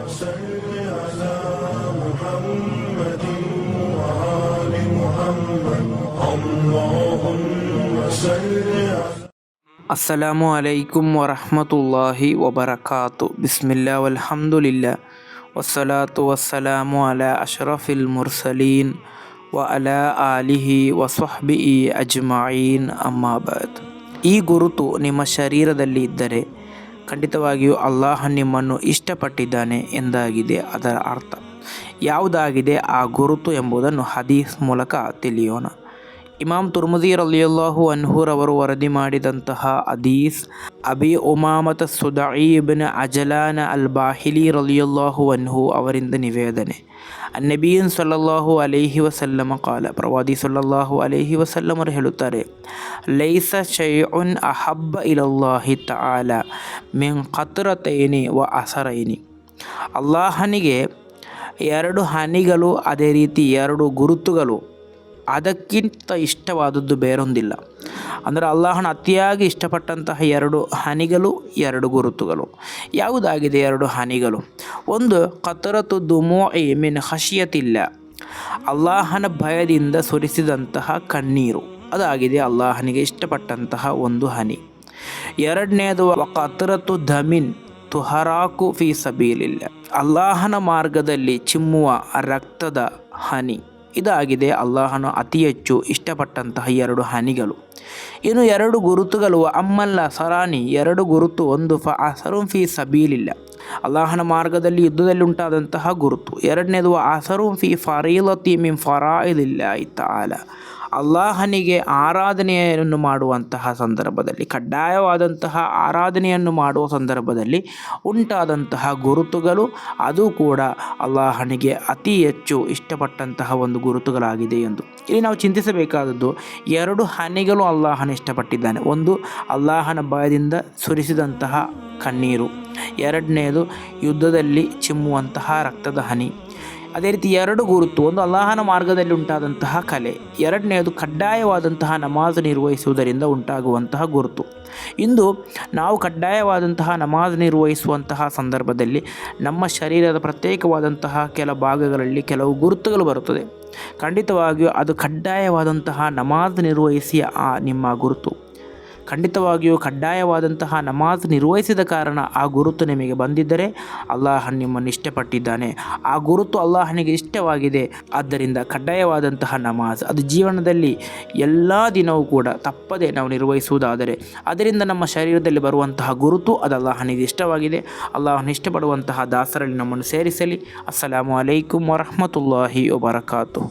صل على محمد وآل محمد اللهم صل على ಅಸ್ಸಲಾಮು ಅಲೈಕುಂ ವರಹಮತುಲ್ಲಾಹಿ ವಬರಕಾತು. ಬಿಸ್ಮಿಲ್ಲಾ ವಲ್ಹಮ್ದುಲಿಲ್ಲಾ ವಸ್ಸಲಾತು ವಸ್ಸಲಾಮು ಅಲಾ ಅಶ್ರಫಿಲ್ ಮುರ್ಸಲೀನ್ ವ ಅಲಾ ಆಲಿಹಿ ವಸ್ವಹ್ಬಿಹಿ ಅಜ್ಮഈನ್ ಅಮ್ಮಾಬಾದ್. ಈ ಗುರುತು ನಿಮ್ಮ ಶರೀರದಲ್ಲಿ ಇದ್ದರೆ ಖಂಡಿತವಾಗಿಯೂ ಅಲ್ಲಾಹ ನಿಮ್ಮನ್ನು ಇಷ್ಟಪಟ್ಟಿದ್ದಾನೆ ಎಂದಾಗಿದೆ ಅದರ ಅರ್ಥ. ಯಾವುದಾಗಿದೆ ಆ ಗುರುತು ಎಂಬುದನ್ನು ಹದೀಸ್ ಮೂಲಕ ತಿಳಿಯೋಣ. ಇಮಾಮ್ ತುರ್ಮುದಿ ರಲಿಯಲ್ಲಾಹು ಅನ್ಹುರವರು ವರದಿ ಮಾಡಿದಂತಹ ಹದೀಸ್, ಅಬಿ ಉಮಾಮತ ಸುದঈ ಇಬ್ನ್ ಅಜಲಾನ ಅಲ್ ಬಾಹಿಲಿ ರಲಿಯಲ್ಲಾಹು ಅನ್ಹು ಅವರಿಂದ ನಿವೇದನೆ. ನಬಿಯನ್ ಸಲ್ಲಲ್ಲಾಹು ಅಲೈಹಿ ವಸಲ್ಲಮ ಕಾಲ, ಪ್ರವಾದಿ ಸಲ್ಲಲ್ಲಾಹು ಅಲೈಹಿ ವಸಲ್ಲಮರು ಹೇಳುತ್ತಾರೆ, ಲೈಸ ಶೈಉನ್ ಅಹಬ್ಬ ಇಲಲ್ಲಾಹಿ ತಆಲ ಮಿನ್ ಖತ್ರತೈನಿ ವ ಅಸರೈನಿ. ಅಲ್ಲಾಹನಿಗೆ ಎರಡು ಹನಿಗಳು, ಅದೇ ರೀತಿ ಎರಡು ಗುರುತುಗಳು ಅದಕ್ಕಿಂತ ಇಷ್ಟವಾದದ್ದು ಬೇರೊಂದಿಲ್ಲ. ಅಂದರೆ ಅಲ್ಲಾಹನ ಅತಿಯಾಗಿ ಇಷ್ಟಪಟ್ಟಂತಹ ಎರಡು ಹನಿಗಳು, ಎರಡು ಗುರುತುಗಳು. ಯಾವುದಾಗಿದೆ ಎರಡು ಹನಿಗಳು? ಒಂದು, ಕತರತು ದುಮೂಇ ಮಿನ್ ಖಶಿಯತಿಲ್ಲ, ಅಲ್ಲಾಹನ ಭಯದಿಂದ ಸುರಿಸಿದಂತಹ ಕಣ್ಣೀರು, ಅದಾಗಿದೆ ಅಲ್ಲಾಹನಿಗೆ ಇಷ್ಟಪಟ್ಟಂತಹ ಒಂದು ಹನಿ. ಎರಡನೇದು, ಕತರತು ಧಮಿನ್ ತುಹರಾಕು ಫಿ ಸಬೀಲಿಲ್ಲ, ಅಲ್ಲಾಹನ ಮಾರ್ಗದಲ್ಲಿ ಚಿಮ್ಮುವ ರಕ್ತದ ಹನಿ, ಇದಾಗಿದೆ ಅಲ್ಲಾಹನು ಅತಿ ಹೆಚ್ಚು ಇಷ್ಟಪಟ್ಟಂತಹ ಎರಡು ಹನಿಗಳು. ಇನ್ನು ಎರಡು ಗುರುತುಗಳು, ಅಮ್ಮಲ್ಲ ಸರಾನಿ, ಎರಡು ಗುರುತು. ಒಂದು ಅಸರುಂ ಫಿ ಸಬೀಲಿಲ್ಲ, ಅಲ್ಲಾಹನ ಮಾರ್ಗದಲ್ಲಿ ಯುದ್ಧದಲ್ಲಿ ಉಂಟಾದಂತಹ ಗುರುತು. ಎರಡನೇದು ಅಸರುಂ ಫಿ ಫರೀಲತಿ ಮಿನ್ ಫರಾಯಿದಿಲ್ಲಾಹಿ ತಆಲ, ಅಲ್ಲಾಹನಿಗೆ ಆರಾಧನೆಯನ್ನು ಮಾಡುವಂತಹ ಸಂದರ್ಭದಲ್ಲಿ, ಕಡ್ಡಾಯವಾದಂತಹ ಆರಾಧನೆಯನ್ನು ಮಾಡುವ ಸಂದರ್ಭದಲ್ಲಿ ಉಂಟಾದಂತಹ ಗುರುತುಗಳು, ಅದು ಕೂಡ ಅಲ್ಲಾಹನಿಗೆ ಅತಿ ಹೆಚ್ಚು ಇಷ್ಟಪಟ್ಟಂತಹ ಒಂದು ಗುರುತುಗಳಾಗಿದೆ ಎಂದು. ಇಲ್ಲಿ ನಾವು ಚಿಂತಿಸಬೇಕಾದದ್ದು, ಎರಡು ಹನಿಗಳು ಅಲ್ಲಾಹನ ಇಷ್ಟಪಟ್ಟಿದ್ದಾನೆ. ಒಂದು, ಅಲ್ಲಾಹನ ಭಯದಿಂದ ಸುರಿಸಿದಂತಹ ಕಣ್ಣೀರು. ಎರಡನೇದು, ಯುದ್ಧದಲ್ಲಿ ಚಿಮ್ಮುವಂತಹ ರಕ್ತದ ಹನಿ. ಅದೇ ರೀತಿ ಎರಡು ಗುರುತು, ಒಂದು ಅಲ್ಲಾಹನ ಮಾರ್ಗದಲ್ಲಿ ಉಂಟಾದಂತಹ ಕಲೆ, ಎರಡನೆಯದು ಕಡ್ಡಾಯವಾದಂತಹ ನಮಾಜ್ ನಿರ್ವಹಿಸುವುದರಿಂದ ಉಂಟಾಗುವಂತಹ ಗುರುತು. ಇಂದು ನಾವು ಕಡ್ಡಾಯವಾದಂತಹ ನಮಾಜ್ ನಿರ್ವಹಿಸುವಂತಹ ಸಂದರ್ಭದಲ್ಲಿ ನಮ್ಮ ಶರೀರದ ಪ್ರತ್ಯೇಕವಾದಂತಹ ಕೆಲ ಭಾಗಗಳಲ್ಲಿ ಕೆಲವು ಗುರುತುಗಳು ಬರುತ್ತದೆ. ಖಂಡಿತವಾಗಿಯೂ ಅದು ಕಡ್ಡಾಯವಾದಂತಹ ನಮಾಜ್ ನಿರ್ವಹಿಸಿ ಆ ನಿಮ್ಮ ಗುರುತು. ಖಂಡಿತವಾಗಿಯೂ ಕಡ್ಡಾಯವಾದಂತಹ ನಮಾಜ್ ನಿರ್ವಹಿಸಿದ ಕಾರಣ ಆ ಗುರುತು ನಿಮಗೆ ಬಂದಿದ್ದರೆ ಅಲ್ಲಾಹ ನಿಮ್ಮನ್ನು ಇಷ್ಟಪಟ್ಟಿದ್ದಾನೆ, ಆ ಗುರುತು ಅಲ್ಲಾಹನಿಗೆ ಇಷ್ಟವಾಗಿದೆ. ಆದ್ದರಿಂದ ಕಡ್ಡಾಯವಾದಂತಹ ನಮಾಜ್ ಅದು ಜೀವನದಲ್ಲಿ ಎಲ್ಲ ದಿನವೂ ಕೂಡ ತಪ್ಪದೆ ನಾವು ನಿರ್ವಹಿಸುವುದಾದರೆ ಅದರಿಂದ ನಮ್ಮ ಶರೀರದಲ್ಲಿ ಬರುವಂತಹ ಗುರುತು ಅದು ಅಲ್ಲಾಹನಿಗೆ ಇಷ್ಟವಾಗಿದೆ. ಅಲ್ಲಾಹನ ಇಷ್ಟಪಡುವಂತಹ ದಾಸರಲ್ಲಿ ನಮ್ಮನ್ನು ಸೇರಿಸಲಿ. ಅಸ್ಸಲಾಮು ಅಲೈಕುಂ ವರಹಮತುಲ್ಲಾಹಿ ವಬರಕಾತು.